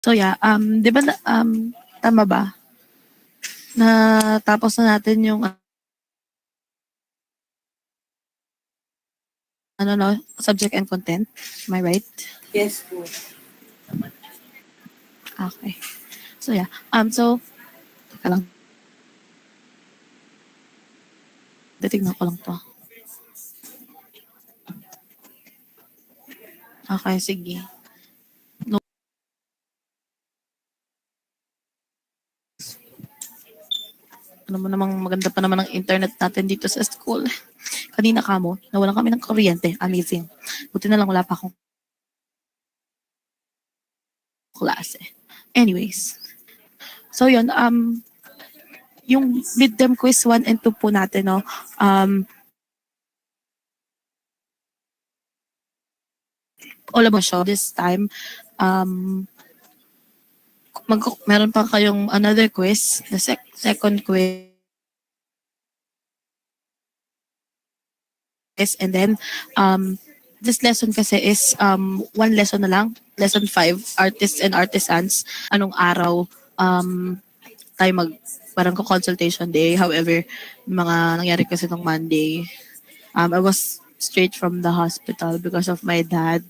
So yeah, 'di ba tama ba? Natapos na natin yung ano 'no, subject and content. Am I right? Yes po. Okay. So yeah, so teka lang, titignan ko lang 'to. Okay, sige. No, ano mo namang maganda pa naman ang internet natin dito sa school. Kanina kamo, nawalan kami ng kuryente. Amazing. Buti na lang wala pa akong klase. Anyways, so yun, yung midterm quiz 1 and 2 po natin, no, all about show this time, um, meron pa kayong another quiz, the second quiz, and then, this lesson kasi is, one lesson na lang, lesson 5, artists and artisans, anong araw, tayo parang consultation day. However, mga nangyari kasi nung Monday, I was straight from the hospital because of my dad.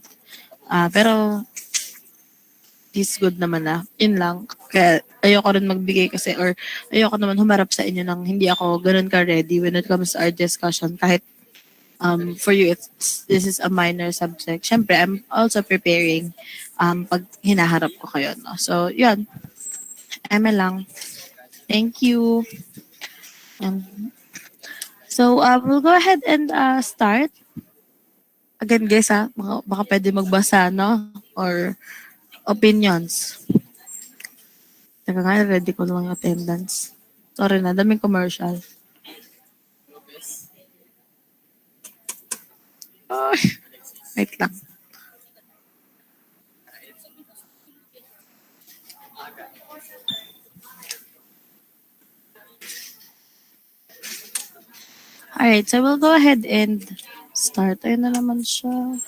Pero he's good naman na. Yun lang. Kaya ayoko rin magbigay kasi or ayoko naman humarap sa inyo nang hindi ako ganun ka-ready when it comes to our discussion. Kahit for you, this is a minor subject. Siyempre, I'm also preparing pag hinaharap ko kayo. No? So, yun. Eme lang. Thank you. So, we'll go ahead and start. Again, guys, baka pwede magbasa, no? Or opinions. Teka nga, ready ko lang yung attendance. Sorry na, daming commercial. Ay, wait lang. Alright, so we'll go ahead and start. Ayun na naman siya.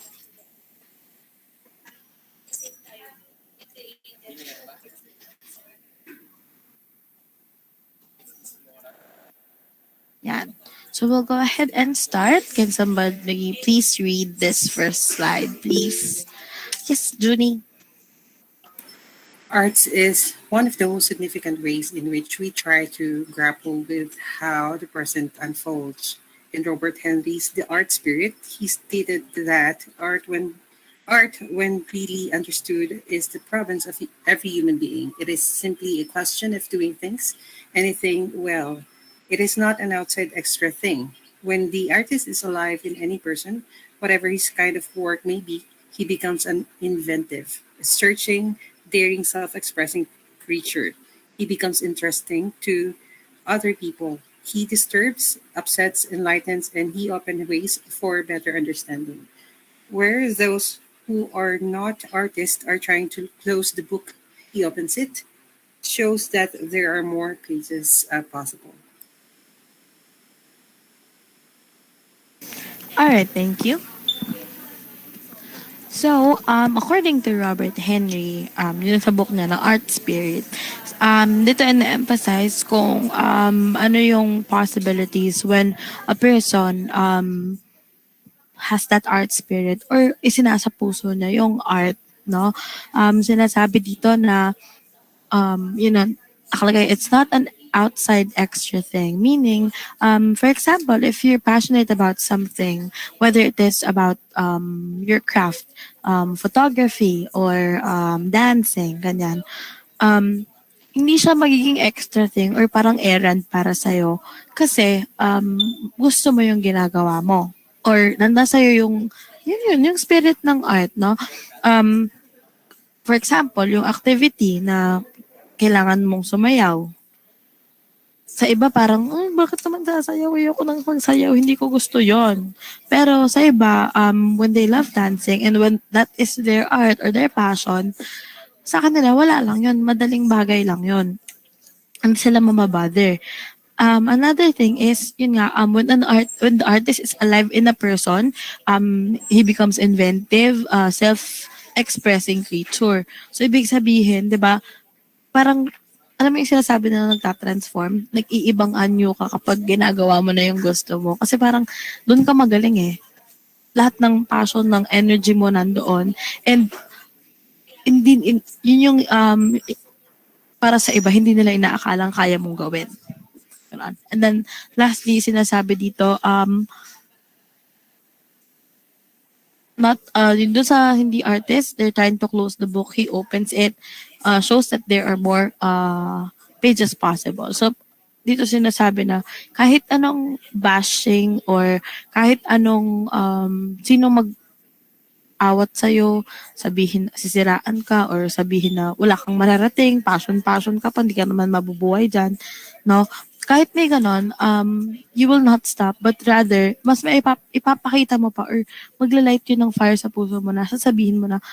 Yan. So we'll go ahead and start. Can somebody please read this first slide, please? Yes, Junie. Arts is one of the most significant ways in which we try to grapple with how the present unfolds. In Robert Henry's The Art Spirit, he stated that art when really understood, is the province of every human being. It is simply a question of doing anything well. It is not an outside extra thing. When the artist is alive in any person, whatever his kind of work may be, he becomes an inventive, searching, daring, self expressing creature. He becomes interesting to other people. He disturbs, upsets, enlightens, and he opens ways for better understanding. Where those who are not artists are trying to close the book, he opens it, shows that there are more cases possible. All right, thank you. So, according to Robert Henry, yun sa book niya na Art Spirit, dito na-emphasize kung ano yung possibilities when a person has that art spirit or isinasa puso niya yung art, no? Sinasabi dito na nakalagay, it's not an outside extra thing. Meaning, for example, if you're passionate about something, whether it is about your craft, photography, or dancing, ganyan, hindi siya magiging extra thing or parang errand para sa'yo kasi gusto mo yung ginagawa mo. Or nasa sa'yo yung spirit ng art, no? For example, yung activity na kailangan mong sumayaw. Sa iba parang, bakit naman sasayaw? Ayoko nang magsayaw, hindi ko gusto yon. Pero sa iba, when they love dancing and when that is their art or their passion, sa kanila wala lang yon, madaling bagay lang yon. Hindi sila mamabother. Another thing is, yun nga, when the artist is alive in a person, he becomes inventive, self expressing creature. So, ibig sabihin, di ba, parang, alam mo yung sinasabi na nagtatransform, nag-iibang anyo ka kapag ginagawa mo na yung gusto mo. Kasi parang, doon ka magaling eh. Lahat ng passion, ng energy mo nandoon. And, yun yung, para sa iba, hindi nila inaakalang kaya mong gawin. Ganun. And then, lastly, sinasabi dito, not yun doon sa hindi artist, they're trying to close the book. He opens it, shows that there are more pages possible. So dito sinasabi na kahit anong bashing or kahit anong sino mag-awat sa'yo, sabihin sisiraan ka or sabihin na wala kang mararating, passion ka pa, hindi ka naman mabubuhay dyan, no? Kahit may ganon, you will not stop, but rather, mas may ipapakita mo pa or maglalight yun ng fire sa puso mo na sasabihin mo na,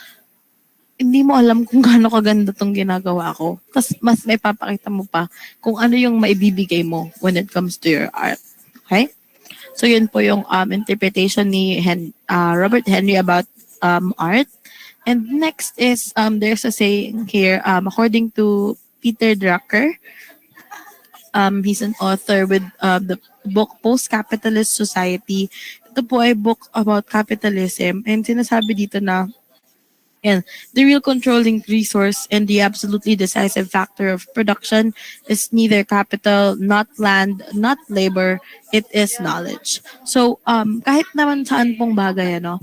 hindi mo alam kung gaano kaganda tong ginagawa ko. Tapos mas may papakita mo pa kung ano yung maibibigay mo when it comes to your art. Okay? So yun po yung interpretation ni Robert Henry about art. And next is, there's a saying here, according to Peter Drucker, he's an author with the book Post-Capitalist Society. Ito po ay book about capitalism. And sinasabi dito na, and the real controlling resource and the absolutely decisive factor of production is neither capital, not land, not labor, it is knowledge. So, kahit naman saan pong bagay, ano,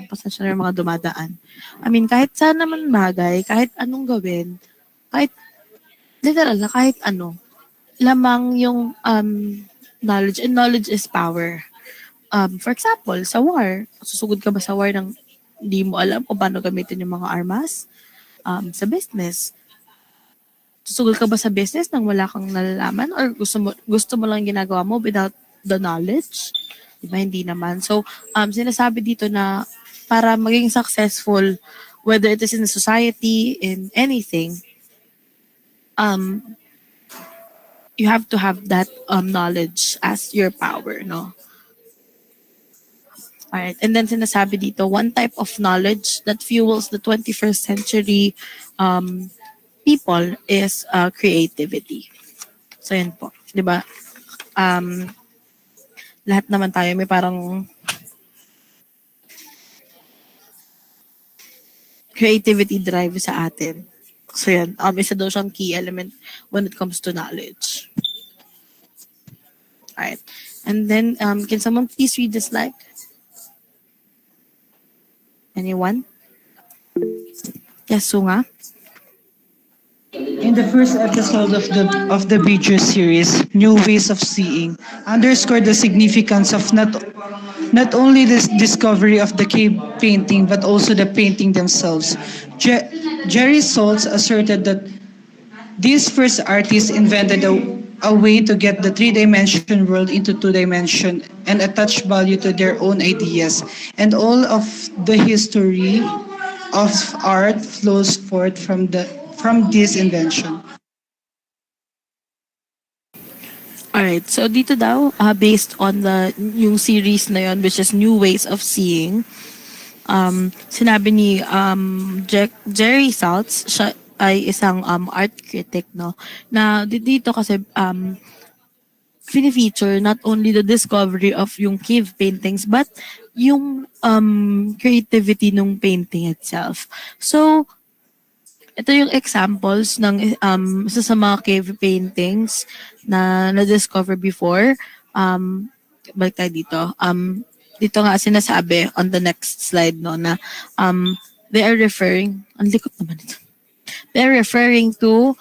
pasensya na yung mga dumadaan. I mean, kahit saan naman bagay, kahit anong gawin, kahit, literal na kahit ano, lamang yung knowledge, and knowledge is power. For example, sa war, susugod ka ba sa war ng hindi mo alam kung paano gamitin yung mga armas? Sa business, susugod ka ba sa business nang wala kang nalalaman or gusto mo lang ginagawa mo without the knowledge? Diba? Hindi naman. So, sinasabi dito na para maging successful, whether it is in society, in anything, you have to have that knowledge as your power, no? Alright. And then sinasabi dito, one type of knowledge that fuels the 21st century people is creativity. So yun po. 'Di ba? Um, lahat naman tayo may parang creativity drive sa atin. So yan, isa daw siyang key element when it comes to knowledge. Alright. And then, can someone please read the slide? Anyone? Yes, Sunga? In the first episode of the video series, New Ways of Seeing, underscored the significance of not only the discovery of the cave painting but also the painting themselves. Jerry Saltz asserted that these first artists invented a way to get the three-dimension world into two-dimension and attach value to their own ideas. And all of the history of art flows forth from this invention. Alright, so dito daw, based on yung series na yun, which is New Ways of Seeing, sinabi ni Jerry Saltz, siya ay isang art critic, no? Na dito kasi fini-feature not only the discovery of yung cave paintings but yung creativity ng painting itself. So, ito yung examples ng isa sa mga cave paintings na na-discover before. Balik tayo dito. Dito nga sinasabi on the next slide, no, na they are referring, ang likot naman ito. They're referring to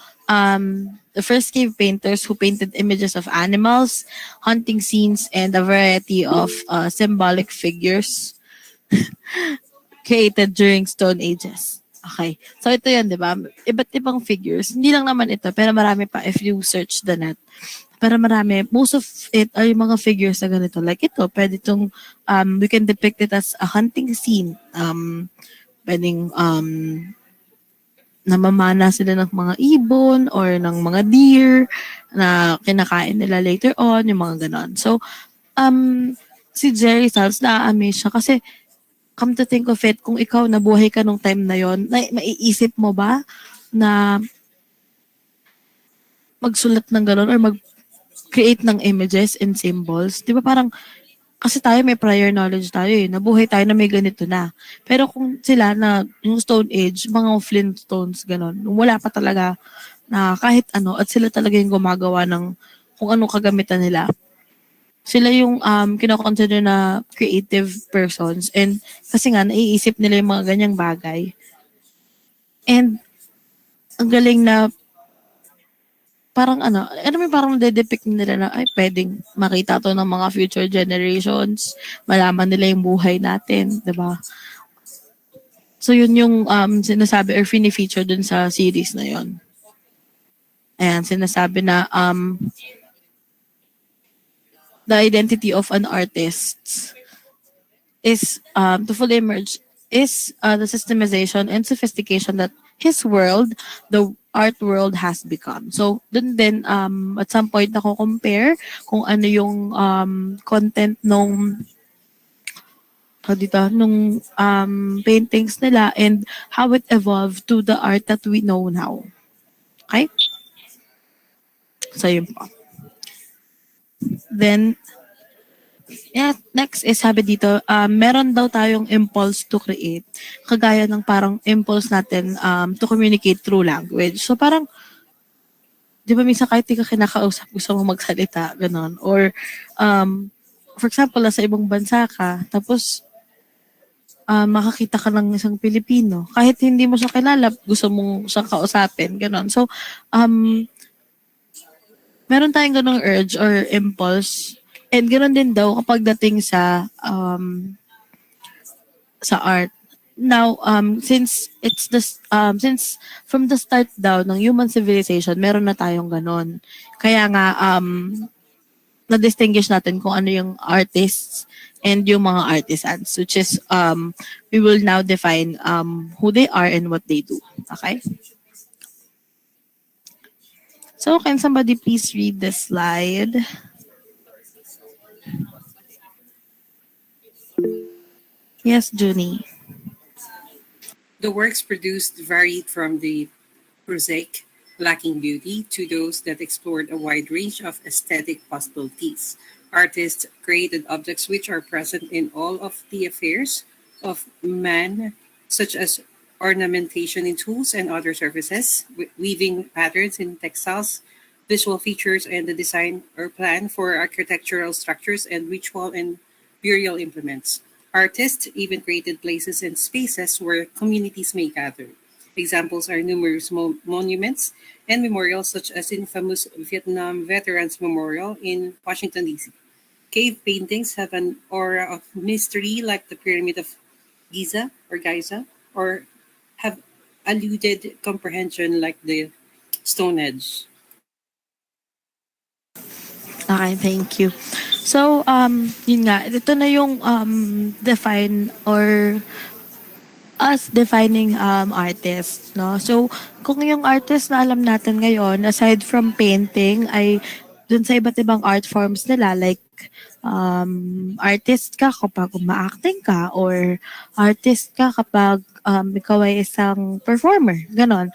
the first cave painters who painted images of animals, hunting scenes, and a variety of symbolic figures created during Stone Ages. Okay. So ito yan, di ba? Iba't ibang figures. Hindi lang naman ito, pero marami pa if you search the net. Pero marami. Most of it are yung mga figures na ganito. Like ito, pwede itong, we can depict it as a hunting scene. Pwedeng, namamana sila ng mga ibon or ng mga deer na kinakain nila later on, yung mga ganon. So, si Jerry Saltz, na-amaze siya kasi come to think of it, kung ikaw nabuhay ka nung time na yon, maiisip mo ba na magsulat ng gano'n or mag-create ng images and symbols? Di ba parang, kasi tayo may prior knowledge tayo eh. Nabuhay tayo na may ganito na. Pero kung sila na yung Stone Age, mga Flintstones, gano'n, wala pa talaga na kahit ano, at sila talaga yung gumagawa ng kung anong kagamitan nila. Sila yung kinoconsider na creative persons and kasi nga naiisip nila yung mga ganyang bagay. And ang galing na parang ano mo parang nade-depict nila na ay pwedeng makita to ng mga future generations, malaman nila yung buhay natin, 'di ba? So yun yung sinasabi or fini-feature dun sa series na yun. Ayan, sinasabi na the identity of an artist is to fully emerge is the systemization and sophistication that his world, the art world has become. So, dun din, at some point ako compare kung ano yung content nung paintings nila and how it evolved to the art that we know now. Okay? So, yun po. Then, yeah, next is sabi dito, meron daw tayong impulse to create. Kagaya ng parang impulse natin to communicate through language. So parang, di ba minsan kahit di ka kinakausap, gusto mo magsalita, ganon. Or, for example, nasa ibang bansa ka, tapos makakita ka ng isang Pilipino. Kahit hindi mo siya kilala, gusto mong siyang kausapin, ganon. So, meron tayong ganong urge or impulse. And ganoon din daw kapag dating sa art. Now, since from the start daw ng human civilization, meron na tayong ganon. Kaya nga, na-distinguish natin kung ano yung artists and yung mga artisans, which is, we will now define who they are and what they do. Okay? So, can somebody please read this slide? Yes, Junie. The works produced varied from the prosaic, lacking beauty, to those that explored a wide range of aesthetic possibilities. Artists created objects which are present in all of the affairs of man, such as ornamentation in tools and other surfaces, weaving patterns in textiles, visual features, and the design or plan for architectural structures and ritual and burial implements. Artists even created places and spaces where communities may gather. Examples are numerous monuments and memorials, such as infamous Vietnam Veterans Memorial in Washington, D.C. Cave paintings have an aura of mystery, like the Pyramid of Giza, or have eluded comprehension, like the Stonehenge. Okay, thank you. So, yun nga, ito na yung define or us defining artists, no? So, kung yung artist na alam natin ngayon, aside from painting, ay dun sa iba't ibang art forms nila, like artist ka kapag uma-acting ka or artist ka kapag ikaw ay isang performer, ganon.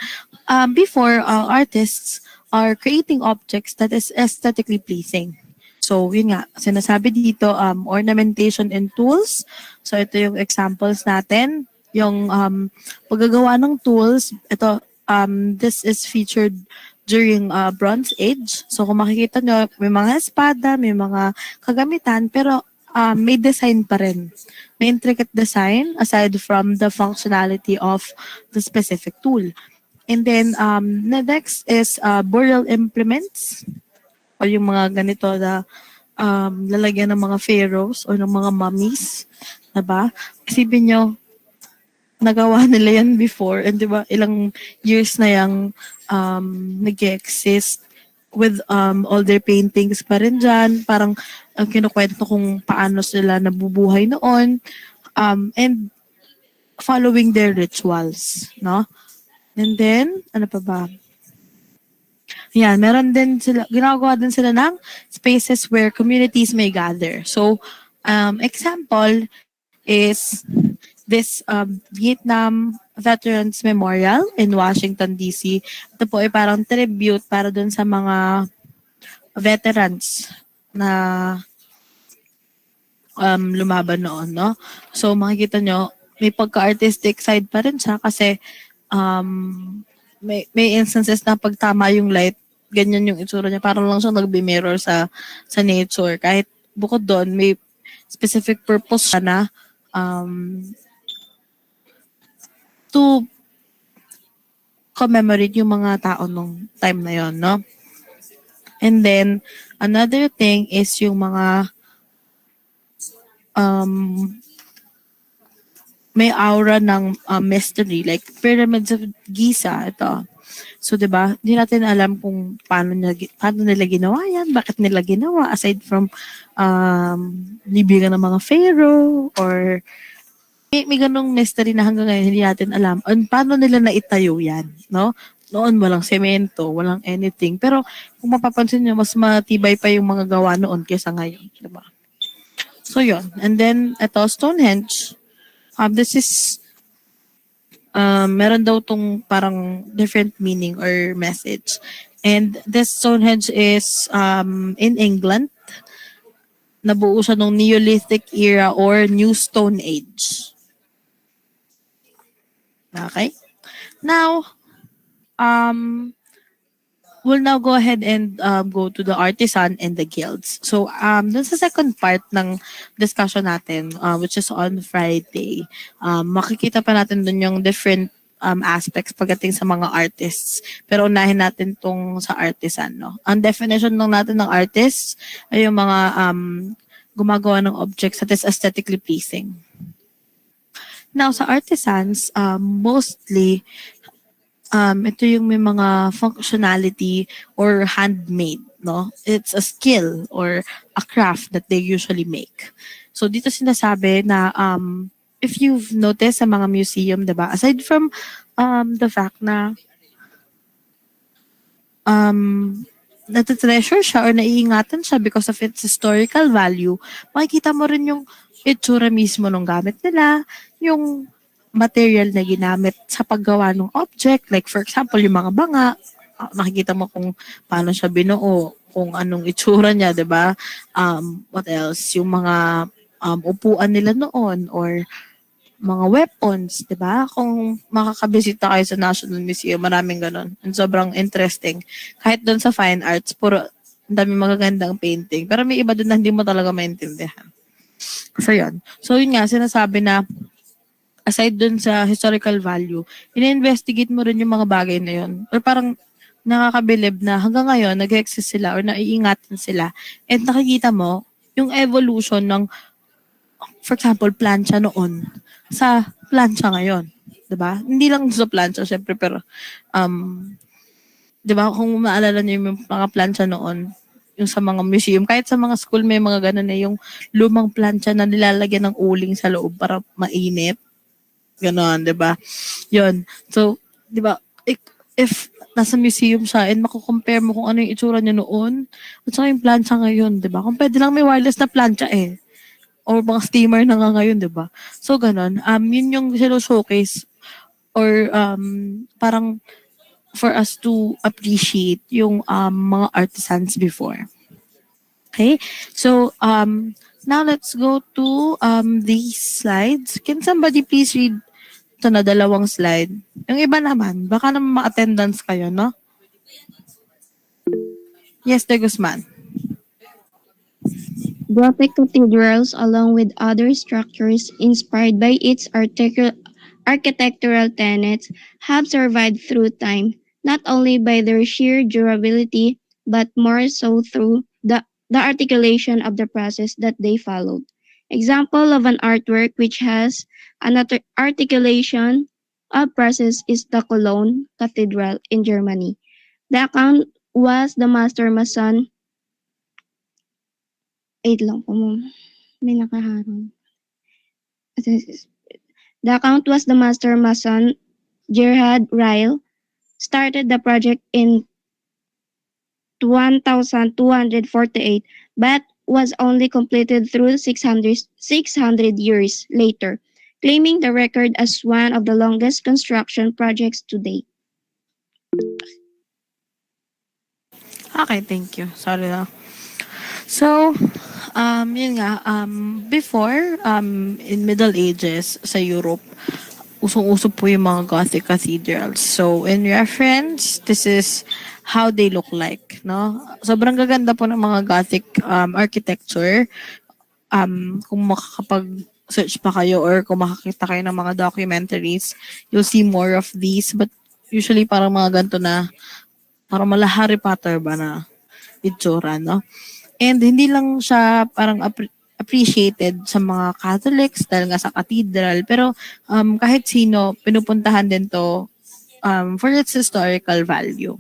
Before, artists are creating objects that is aesthetically pleasing. So, yun nga, sinasabi dito, ornamentation and tools. So, ito yung examples natin. Yung paggagawa ng tools, ito, this is featured during Bronze Age. So, kung makikita nyo, may mga espada, may mga kagamitan, pero may design pa rin. May intricate design aside from the functionality of the specific tool. And then, the next is burial implements o yung mga ganito na lalagyan ng mga pharaohs o ng mga mummies. Diba? Isipin nyo, nagawa nila yan before and diba, ilang years na yung nag-exist with all their paintings pa rin dyan. Parang kinukwento kung paano sila nabubuhay noon and following their rituals. No? And then, ano pa ba? Yan, meron din sila, ginagawa din sila ng spaces where communities may gather. So, example is this Vietnam Veterans Memorial in Washington, D.C. Ito po ay parang tribute para dun sa mga veterans na lumaban noon, no? So makikita nyo, may pagka-artistic side pa rin siya kasi may instances na pag tama yung light, ganyan yung itsura niya. Parang lang siyang nagbi-mirror sa nature. Kahit bukod doon, may specific purpose siya na um, to commemorate yung mga tao nung time na yon, no? And then, another thing is yung mga um, may aura ng mystery, like Pyramids of Giza, ito. So, 'di ba? Hindi natin alam kung paano nila ginawa 'yan, bakit nila ginawa aside from libingan ng mga pharaoh or may ganung mystery na hanggang ngayon hindi natin alam. Paano nila naitayo 'yan, no? Noon walang semento, walang anything. Pero kung mapapansin niyo, mas matibay pa yung mga gawa noon kaysa ngayon, 'di ba? So, 'yun. And then ito Stonehenge. This is meron daw tong parang different meaning or message. And this Stonehenge is in England. Nabuo siya nung Neolithic era or New Stone Age. Okay? Now, um, we'll now go ahead and go to the artisan and the guilds. So, dun sa second part ng discussion natin, which is on Friday, makikita pa natin dun yung different aspects pagdating sa mga artists. Pero unahin natin tong sa artisan, no? Ang definition lang natin ng artists ay yung mga gumagawa ng objects that is aesthetically pleasing. Now, sa artisans, mostly, ito yung may mga functionality or handmade, no? It's a skill or a craft that they usually make. So dito sinasabi na if you've noticed sa mga museum, 'di ba? Aside from the fact na natitreasure siya or naiingatan siya because of its historical value, makikita mo rin yung itsura mismo ng gamit nila, yung material na ginamit sa paggawa ng object. Like for example, yung mga banga, makikita mo kung paano siya binuo, kung anong itsura niya, 'di ba? What else? Yung mga upuan nila noon or mga weapons, 'di ba? Kung makakabisita kayo sa National Museum, maraming ganun. And sobrang interesting. Kahit doon sa fine arts, puro ang dami magagandang painting. Pero may iba doon na hindi mo talaga maintindihan. So, yun. So, yun nga, sinasabi na aside dun sa historical value, ina-investigate mo rin yung mga bagay na yun. Or parang nakakabilib na hanggang ngayon, nag-exist sila or naiingatan sila. And nakikita mo yung evolution ng, for example, plancha noon sa plancha ngayon. 'Di ba? Hindi lang sa plancha, syempre, pero 'di ba, kung maalala niyo yung mga plancha noon, yung sa mga museum, kahit sa mga school may mga ganun yung lumang plancha na nilalagyan ng uling sa loob para mainit. Ganon, 'di ba? 'Yun. So, 'di ba, if nasa museum siya and mako-compare mo kung ano yung itsura niya noon at saka yung plancha ngayon, 'di ba? Kung pwede lang may wireless na plancha or mga steamer na nga ngayon, 'di ba? So ganon, yun yung showcase or parang for us to appreciate yung mga artisans before. Okay? So now let's go to these slides. Can somebody please read ito na dalawang slide? Yung iba naman, baka naman ma-attendance kayo, no? Yes, De Guzman. Gothic cathedrals, along with other structures inspired by its architectural tenets, have survived through time, not only by their sheer durability, but more so through the articulation of the process that they followed. Example of an artwork which has an articulation of process is the Cologne Cathedral in Germany. The account was the master mason. Wait lang po, ma'am. May nakaharang. The account was the master mason Gerhard Ryle started the project in 1248 but was only completed through 600 years later. claiming the record as one of the longest construction projects to date. Okay, thank you. Sorry na. So, yun nga, before, in Middle Ages sa Europe, usong-uso po yung mga Gothic cathedrals. So, in reference, this is how they look like, no? Sobrang gaganda po ng mga Gothic architecture. Kung makakapag-search pa kayo or kung makakita kayo ng mga documentaries, you'll see more of these. But usually, parang mga ganito na, parang mala Harry Potter ba na itsura, no? And hindi lang siya parang appreciated sa mga Catholics dahil nga sa cathedral, pero kahit sino, pinupuntahan din to for its historical value.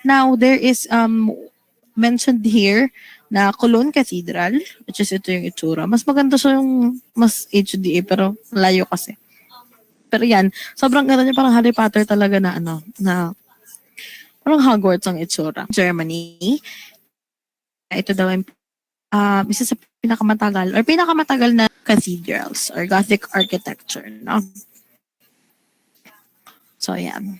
Now, there is mentioned here na Cologne Cathedral, which is ito yung itsura. Mas maganda siya yung mas HDA, pero layo kasi. Pero yan, sobrang ganda niya, parang Harry Potter talaga na ano, na parang Hogwarts ang itsura. Germany, ito daw yung isa sa pinakamatagal na cathedrals or Gothic architecture, no? So, yan.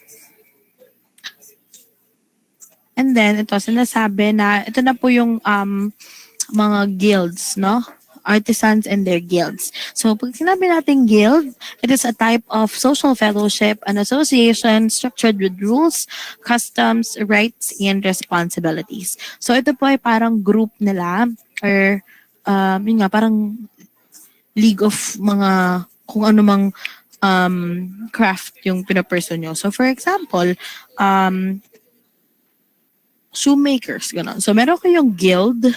And then, ito, sinasabi na, ito na po yung mga guilds, no? Artisans and their guilds. So, pag sinabi natin guild, it is a type of social fellowship, an association structured with rules, customs, rights, and responsibilities. So, ito po ay parang group nila or yun nga, parang league of mga kung ano mang craft yung pinaperson nyo. So, for example, shoemakers, gano'n. So, meron kayong guild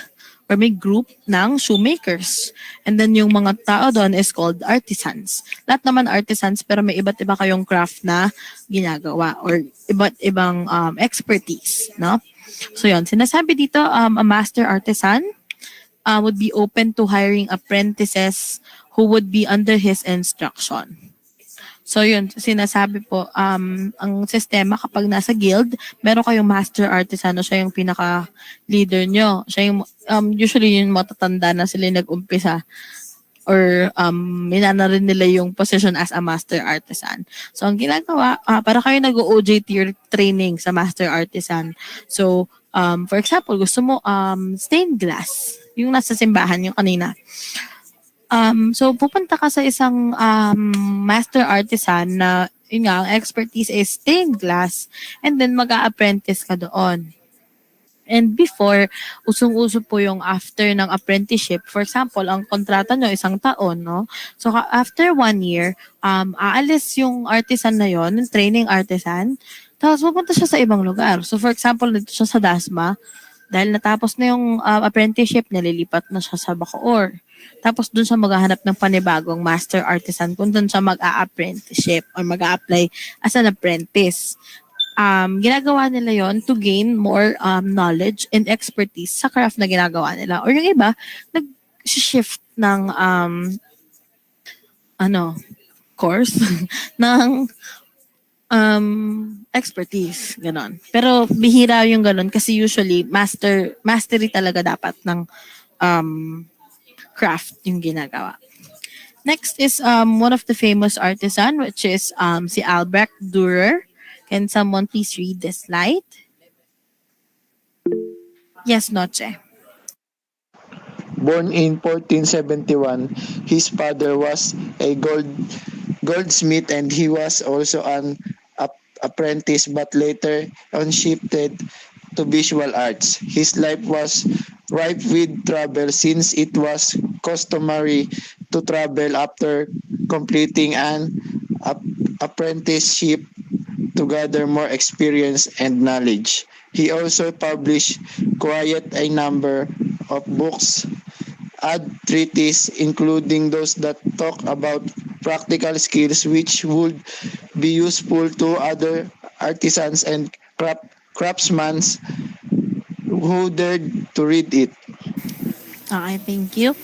or may group ng shoemakers. And then, yung mga tao doon is called artisans. Lahat naman artisans, pero may iba't iba kayong craft na ginagawa or iba't ibang expertise, no? So, yun. Sinasabi dito, a master artisan would be open to hiring apprentices who would be under his instruction. So yun, sinasabi po, ang sistema kapag nasa guild, meron kayong master artisan, siya yung pinaka-leader nyo. Siya yung, usually yung matatanda na sila yung nag-umpisa or minana rin nila yung position as a master artisan. So ang ginagawa, para kayo nag-OJT training sa master artisan. So, for example, gusto mo stained glass, yung nasa simbahan yung kanina. So, pupunta ka sa isang master artisan na, yun nga, ang expertise is stained glass and then mag-a-apprentice ka doon. And before, usong-uso po yung after ng apprenticeship. For example, ang kontrata nyo, 1 taon, no? So, after 1 year, aalis yung artisan na yon, yung training artisan, tapos pupunta siya sa ibang lugar. So, for example, dito siya sa Dasma, dahil natapos na yung apprenticeship, nililipat na siya sa Bacoor. Tapos doon siya maghahanap ng panibagong master artisan kung doon siya mag-a-apprenticeship or mag-a-apply as an apprentice. Ginagawa nila yon to gain more knowledge and expertise sa craft na ginagawa nila. Or yung iba, nag-shift ng course ng expertise, ganon. Pero bihira yung ganon kasi usually mastery talaga dapat ng craft yung ginagawa. Next is one of the famous artisan, which is si Albrecht Dürer. Can someone please read this slide? Yes, Noche. Born in 1471, his father was a goldsmith and he was also an apprentice but later on shifted to visual arts. His life was rife with trouble since it was customary to travel after completing an apprenticeship to gather more experience and knowledge. He also published quite a number of books and treatises, including those that talk about practical skills which would be useful to other artisans and craftsmen who dared to read it. Okay, thank you.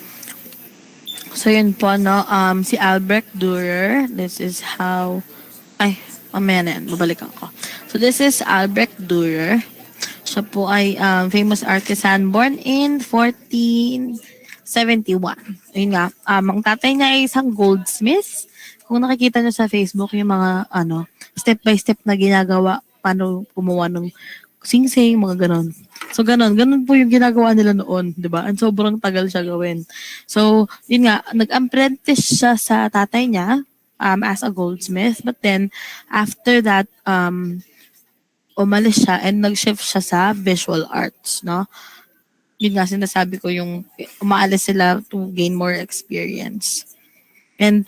So yun po, no? Si Albrecht Dürer, this is how... Ay, mamaya na yan, babalikan ko. So this is Albrecht Dürer. Siya po ay famous artisan born in 1471. Ayun nga, ang tatay niya ay isang goldsmith. kung nakikita niyo sa Facebook yung mga ano, step by step na ginagawa paano gumawa ng sing-sing, mga gano'n. So gano'n po yung ginagawa nila noon, 'di ba? And sobrang tagal siya gawin. So, yun nga, nag-apprentice siya sa tatay niya as a goldsmith, but then after that umalis siya and nag-shift siya sa visual arts, no? Yun nga sinasabi ko yung umaalis sila to gain more experience. And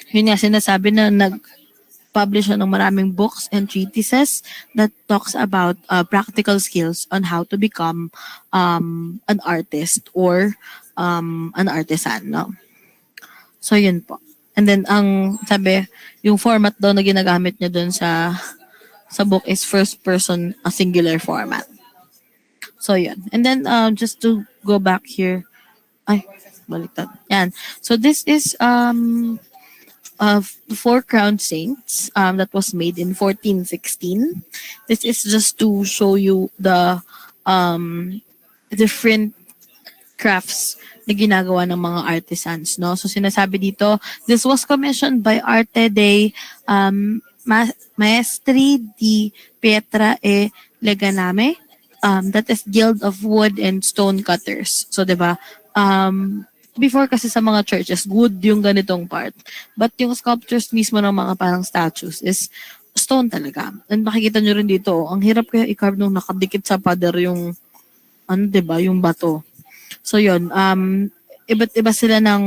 yun nga sinasabi na nag-publish siya ng maraming books and treatises that talks about practical skills on how to become an artist or an artisan, no? So yun po. And then ang sabi, yung format daw na ginagamit niya doon sa book is first person a singular format. So yun. And then just to go back here, ay baliktad. Yan. So this is of the Four Crowned Saints that was made in 1416. This is just to show you the different crafts na ginagawa ng mga artisans, no? So sinasabi dito, this was commissioned by Arte dei Maestri di Pietra e Leganame. That is Guild of Wood and Stone Cutters. So 'di ba? Before kasi sa mga churches, wood yung ganitong part. But yung sculptures mismo ng mga parang statues is stone talaga. And makikita nyo rin dito, ang hirap kaya i-carve nung nakadikit sa pader yung ano 'di ba, yung bato. So yun, iba't iba sila ng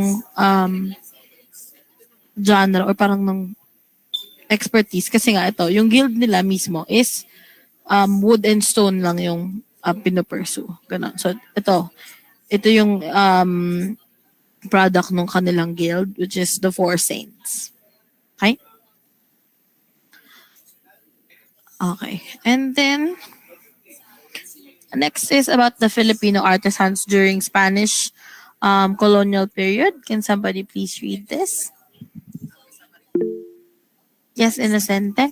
genre or parang ng expertise kasi nga ito, yung guild nila mismo is wood and stone lang yung pinupursue. Ganun. So ito yung product ng kanilang guild which is the Four Saints. Okay? Okay. And then next is about the Filipino artisans during Spanish colonial period. Can somebody please read this? Yes, Innocente.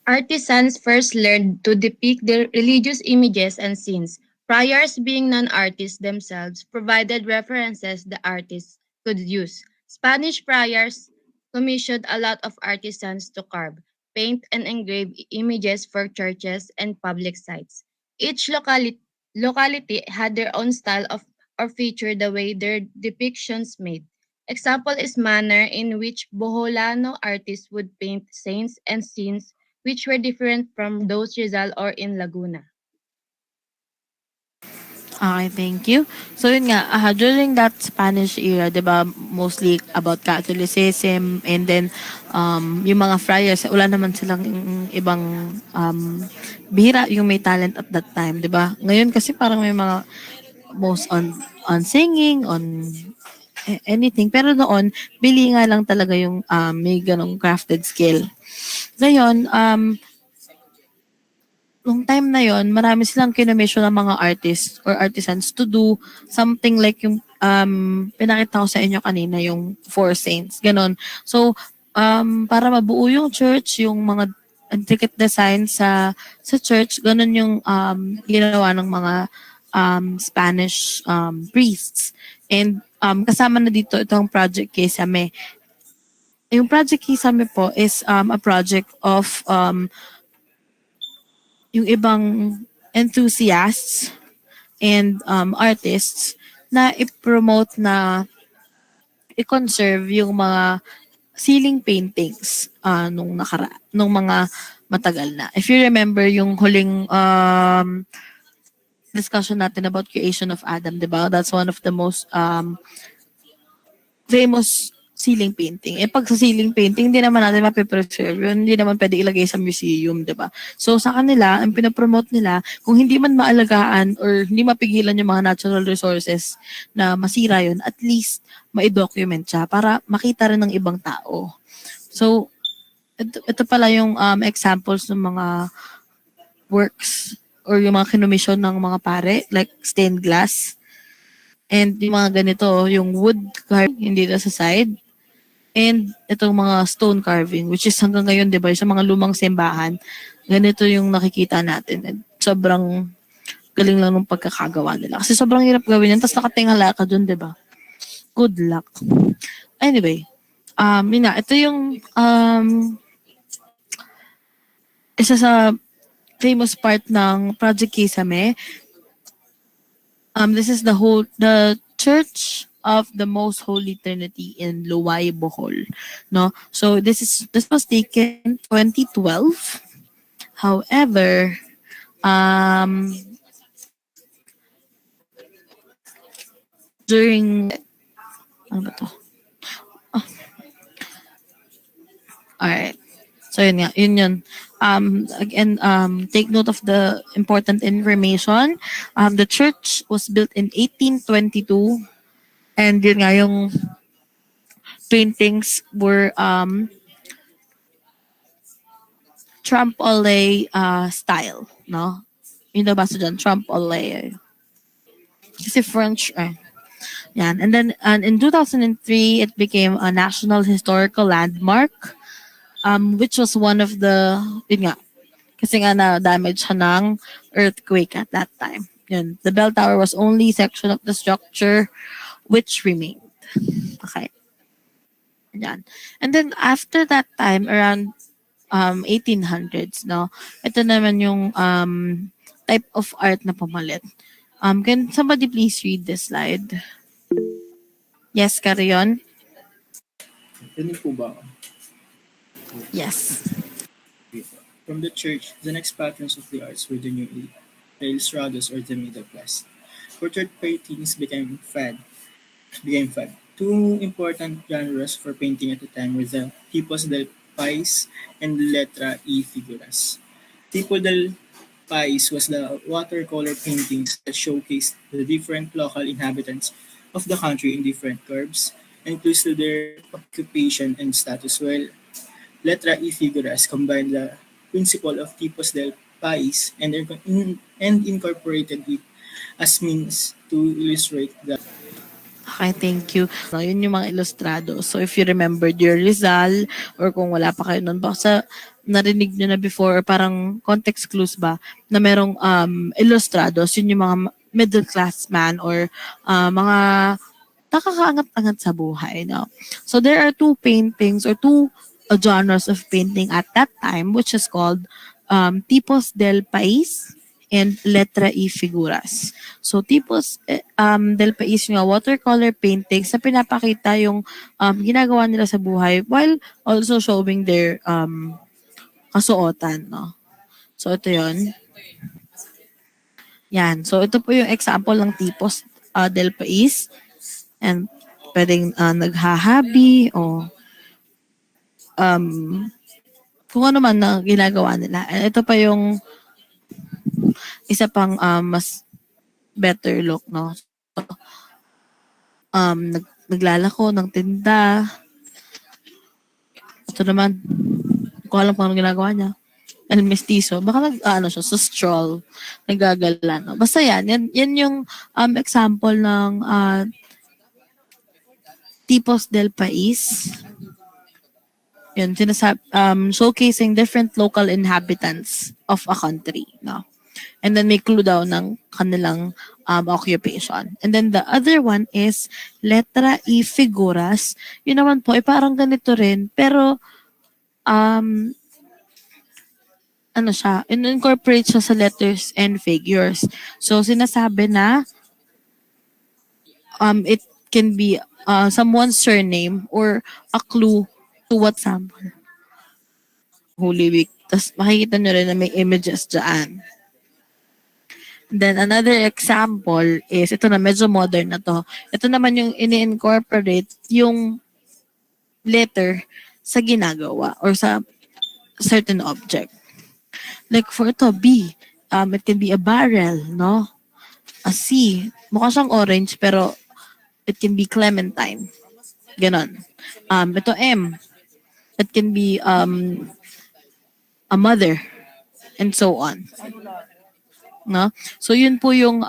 Artisans first learned to depict their religious images and scenes. Friars, being non-artists themselves, provided references the artists could use. Spanish friars commissioned a lot of artisans to carve, paint, and engrave images for churches and public sites. Each locality had their own style of or feature the way their depictions made. Example is manner in which Boholano artists would paint saints and scenes which were different from those Rizal or in Laguna. Okay, thank you. So yun nga, during that Spanish era, 'di ba, mostly about Catholicism and then yung mga friars, wala naman silang ibang bihira yung may talent at that time, 'di ba? Ngayon kasi parang may mga most on singing, on anything. Pero noon, bili nga lang talaga yung may ganong crafted skill. Ngayon, nung time na yon, marami silang kinomission ng mga artists or artisans to do something like yung pinakita ko sa inyo kanina, yung Four Saints, ganon. So, para mabuo yung church, yung mga intricate design sa church, ganon yung ginawa ng mga Spanish priests. And kasama na dito itong Project Kisame. Yung Project Kisame po is a project of yung ibang enthusiasts and artists na i-promote na i-conserve yung mga ceiling paintings nung mga matagal na. If you remember yung huling discussion natin about creation of Adam, 'di ba? That's one of the most famous ceiling painting. Pag sa ceiling painting, hindi naman natin mapipreserve yun. Hindi naman pwede ilagay sa museum, di ba? So, sa kanila, ang pinapromote nila, kung hindi man maalagaan or hindi mapigilan yung mga natural resources na masira yun, at least ma-document siya para makita rin ng ibang tao. So, ito pala yung examples ng mga works or yung mga kinomission ng mga pare, like stained glass. And yung mga ganito, yung wood carving, hindi na sa side. And itong mga stone carving, which is hanggang ngayon, di ba, sa mga lumang simbahan, ganito yung nakikita natin. And sobrang galing lang ng pagkakagawa nila. Kasi sobrang hirap gawin yan, tapos nakatingala ka dun, di ba? Good luck. Anyway, yun nga, ito yung isa sa famous part ng Project Kisame. This is the Church of the Most Holy Trinity in Luwai, Bohol. No, so this was taken 2012. However, um, during ano ba to? Alright. So yun nga, yun. Again, take note of the important information. The church was built in 1822, and yun nga, yung paintings were Trump Olay style, no? Yung nabasa dyan, Trump Olay. Kasi French, yan. And then in 2003, it became a national historical landmark, which was one of the, yun nga, kasi nga na-damage siya ng earthquake at that time. Yun. The bell tower was only section of the structure which remained. Okay. Yan. And then after that time, around 1800s, no, ito naman yung type of art na pumalit. Can somebody please read this slide? Yes, Carion? Ganun po ba ako? Yes. From the church, the next patrons of the arts were the New Age, the Illustrados or the middle class. Portrait paintings became fad. Two important genres for painting at the time were the tipos del pais and letra y figuras. Tipo del pais was the watercolor paintings that showcased the different local inhabitants of the country in different curves and clues to their occupation and status, while letra y figuras combined the principle of tipos del pais and incorporated it as means to illustrate the Okay, thank you. No, yun yung mga ilustrado. So if you remembered your Rizal or kung wala pa kayo nun, baka narinig nyo na before or parang context clues ba na merong ilustrados, yun yung mga middle class man or mga nakakaangat-angat sa buhay. No? So there are two paintings or two genres of painting at that time which is called Tipos del País and Letra y Figuras. So tipos del País nga watercolor painting sa pinapakita yung ginagawa nila sa buhay while also showing their kasuotan, no? So ito 'yon. Yan. So ito po yung example ng tipos del País and pwedeng naghahabi o kung ano man na ginagawa nila. And ito pa yung isa pang mas better look, no? So, naglalako ng tinda. Ito naman, hindi ko alam kung anong ginagawa niya. El mestizo. Baka siya, sa stroll. Nagagala, no? Basta yan yung example ng tipos del país. Yun, showcasing different local inhabitants of a country, no? And then may clue daw ng kanilang occupation. And then the other one is letra y figuras. Yun naman po, parang ganito rin. Pero, in-incorporate siya sa letters and figures. So, sinasabi na it can be someone's surname or a clue to what sample. Holy Week. Tapos makikita nyo rin na may images dyan. Then another example is, ito na medyo modern na to. Ito naman yung ini-incorporate yung letter sa ginagawa or sa certain object. Like for ito, B, it can be a barrel, no? A C, mukha siyang orange pero it can be clementine. Ganon. Ito M, it can be a mother and so on. No? So yun po yung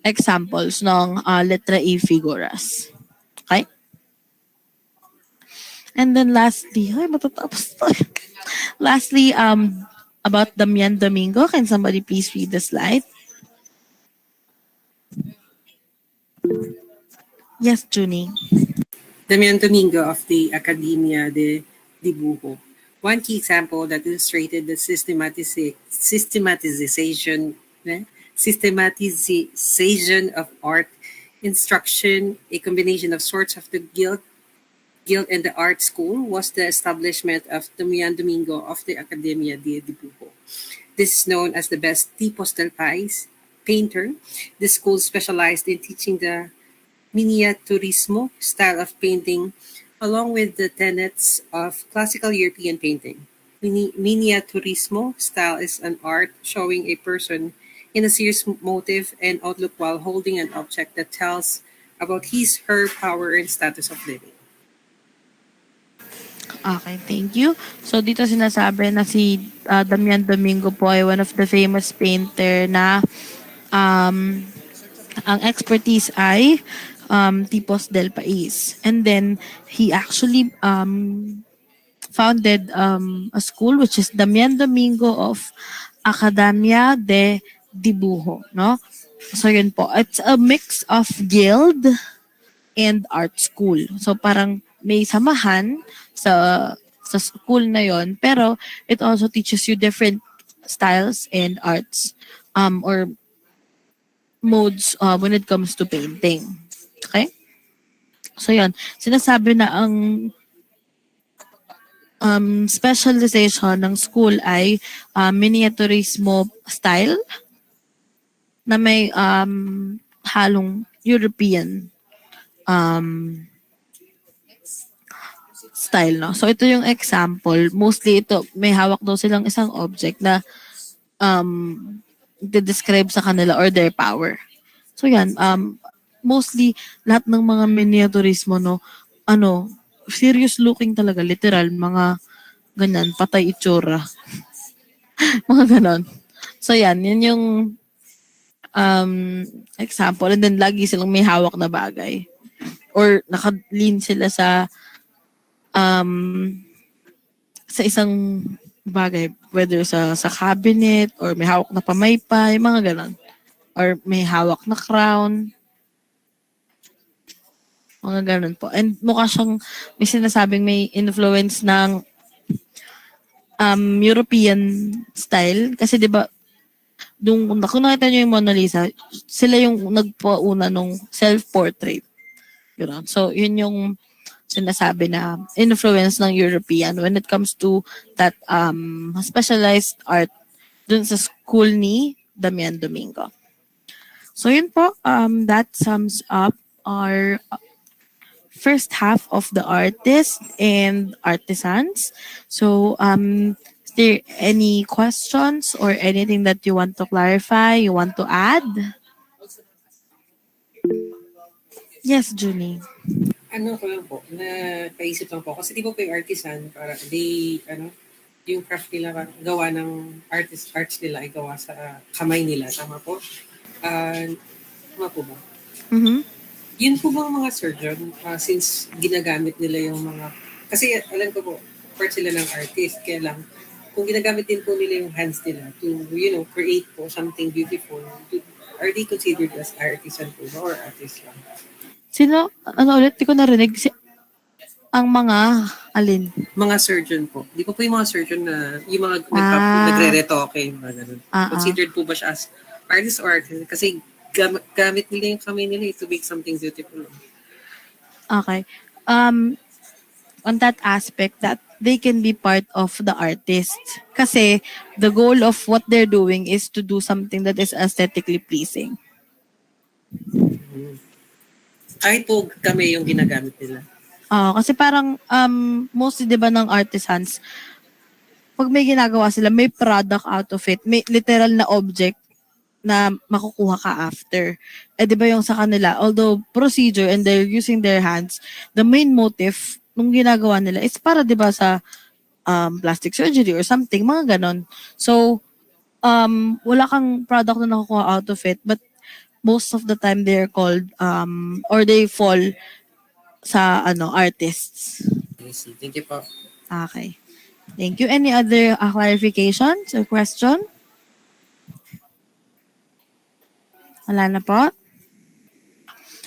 examples ng letra E figuras. Okay? And then lastly, matatapos to. Lastly, about Damian Domingo, can somebody please read the slide? Yes, Junie. Damian Domingo of the Academia de Dibujo. One key example that illustrated the systematization of art instruction, a combination of sorts of the guild and the art school, was the establishment of Damian Domingo of the Academia de Dibujo. This is known as the best tipos del país painter. The school specialized in teaching the miniaturismo style of painting, along with the tenets of classical European painting. Miniaturismo style is an art showing a person in a serious motive and outlook while holding an object that tells about his, her power and status of living. Okay, thank you. So dito sinasabi na si Damian Domingo po ay one of the famous painter na um, ang expertise ay tipos del país. And then he actually founded a school which is Damian Domingo of Academia de Dibujo, no? So yun po, it's a mix of guild and art school. So parang may samahan sa school na yon, pero it also teaches you different styles and arts or modes when it comes to painting. Okay? So yun, sinasabi na ang specialization ng school ay miniaturismo style na may halong European um, style, no? So, ito yung example. Mostly, ito, may hawak daw silang isang object na describe sa kanila or their power. So, yan. Mostly, lahat ng mga miniaturismo, no, ano, serious looking talaga. Literal, mga ganyan, patay itsura. mga ganon. So, yan. Yan yung example. And then, lagi silang may hawak na bagay. Or naka-lean sila um, sa isang bagay, whether sa cabinet or may hawak na pamaypay, mga ganon. Or may hawak na crown, mga ganon po. And mukha siyang may sinasabing may influence ng European style. Kasi di ba kung nakita niyo yung Mona Lisa, sila yung nagpauna nung self-portrait. Gano'n. So, yun yung sinasabi na influence ng European when it comes to that specialized art dun sa school ni Damian Domingo. So yun po, that sums up our first half of the artists and artisans. So is there any questions or anything that you want to clarify, you want to add? Yes, Junie. Ano ko lang po, paisip lang po. Kasi di ba po yung artisan, para they, yung craft nila, gawa ng arts nila ay gawa sa kamay nila. Tama po? Tama po ba? Mm-hmm. Yun po ba mga surgeon, since ginagamit nila yung mga, kasi alam ko po, part sila ng artist, kaya lang, kung ginagamit din po nila yung hands nila to, create po something beautiful, are they considered as artisan po ba or artist lang? Sino, ano ulit, di ko narinig, ang mga, alin? Mga surgeon po. Di po yung mga surgeon na, yung mga nagre-retoke, mga ganun. Considered po ba siya as artist or artist? Kasi gamit nila yung kamay nila to make something beautiful. Okay. On that aspect, that they can be part of the artist. Kasi the goal of what they're doing is to do something that is aesthetically pleasing. Kahit po kami yung ginagamit nila. Kasi parang mostly 'di ba ng artisans, pag may ginagawa sila, may product out of it, may literal na object na makukuha ka after. Eh 'di ba yung sa kanila, although procedure and they're using their hands, the main motive nung ginagawa nila is para 'di ba sa plastic surgery or something, mga ganon. So wala kang product na nakukuha out of it, but most of the time they're called or they fall sa artists. I see. Thank you po. Okay. Thank you. Any other clarifications or question? Wala na po?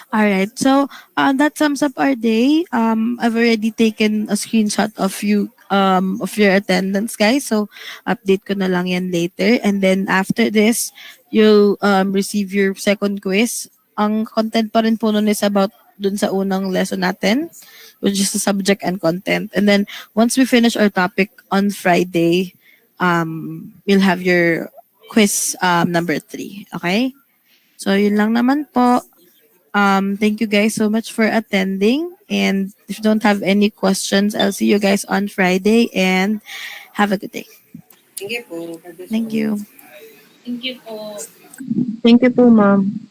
All right. So that sums up our day. I've already taken a screenshot of your attendance, guys. So update ko na lang yan later. And then after this, you'll receive your second quiz. Ang content pa rin po nun is about dun sa unang lesson natin, which is the subject and content. And then once we finish our topic on Friday, you'll have your quiz number 3. Okay? So yun lang naman po. Thank you guys so much for attending. And if you don't have any questions, I'll see you guys on Friday and have a good day. Thank you po. God bless Thank po. you. Thank you po, ma'am.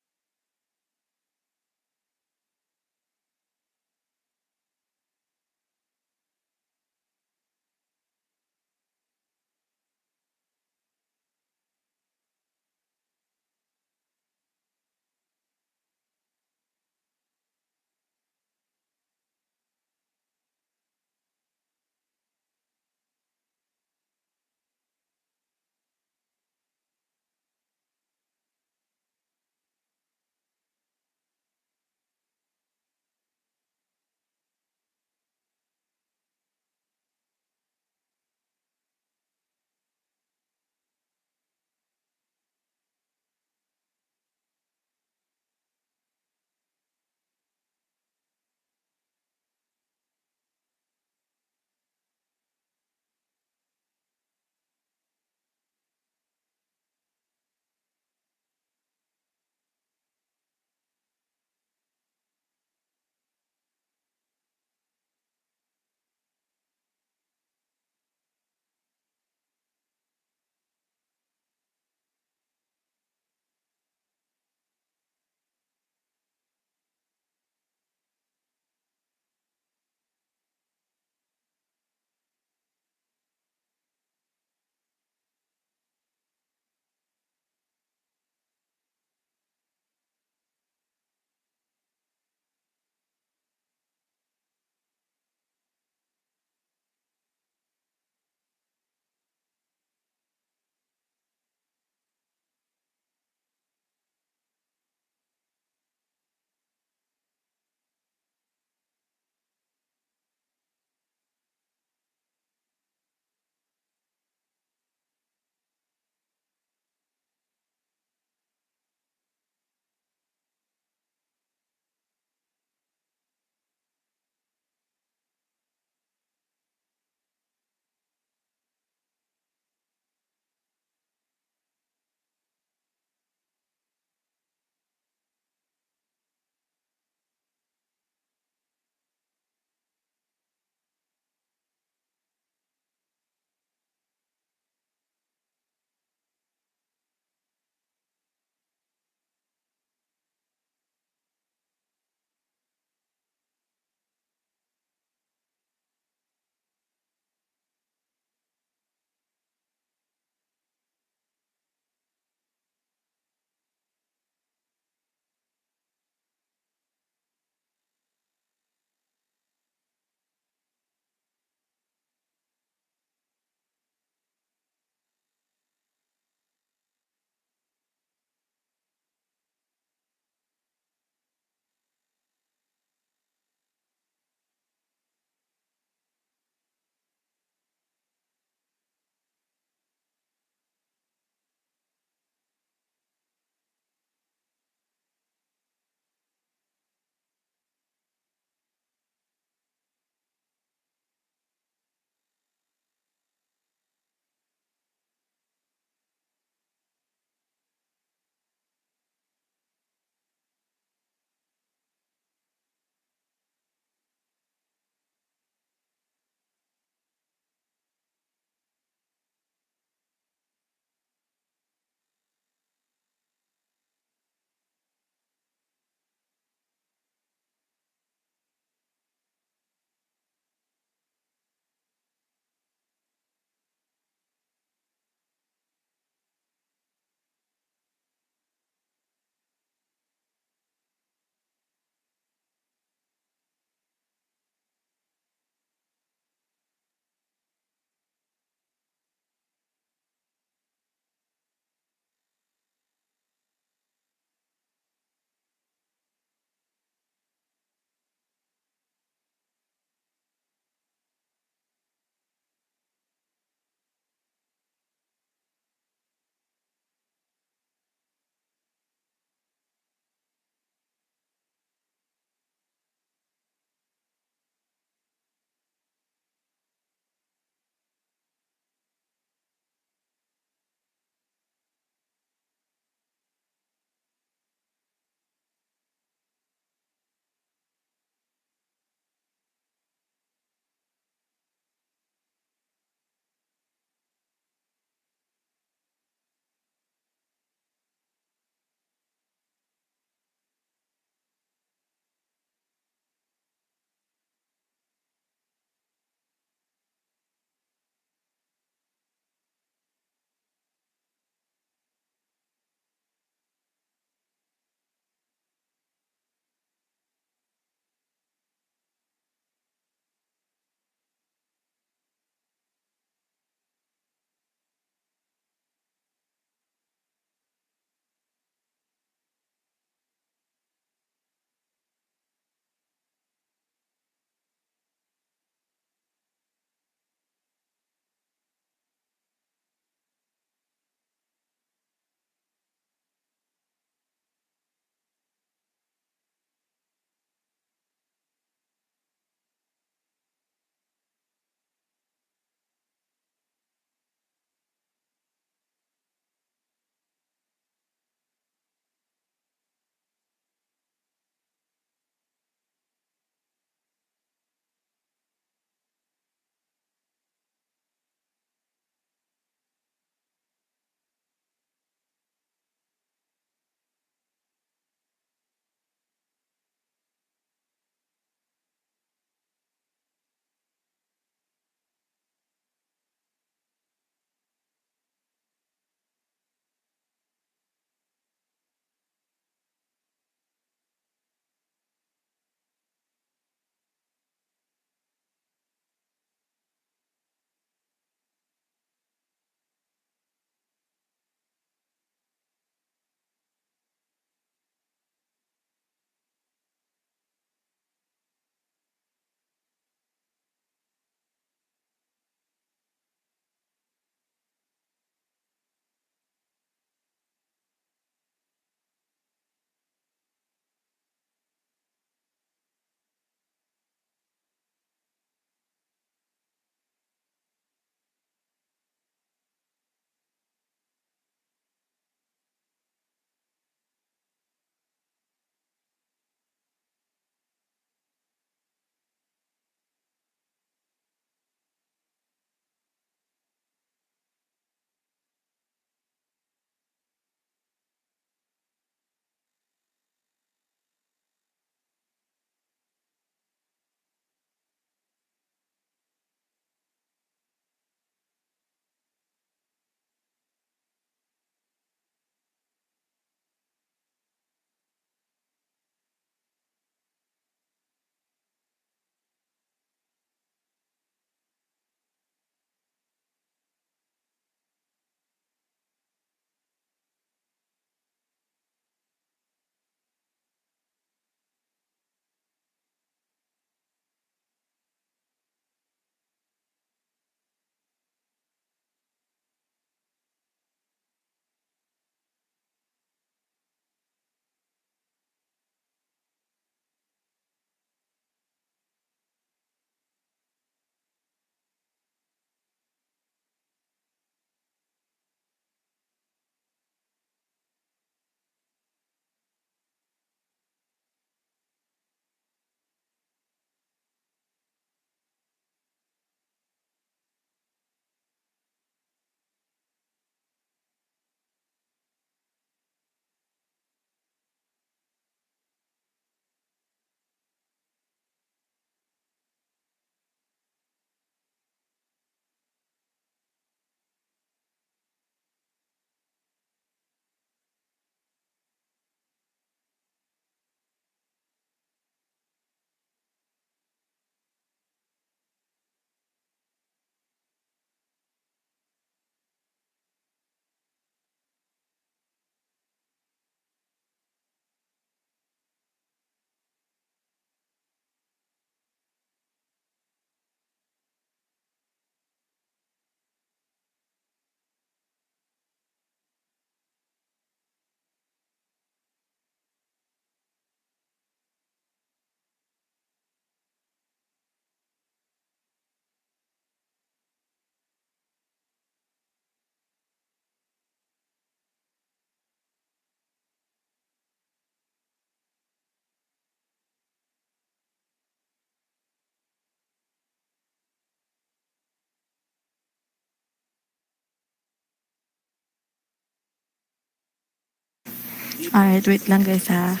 Alright, wait lang guys ha.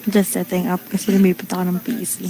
Just setting up kasi lumipat ako ng PC.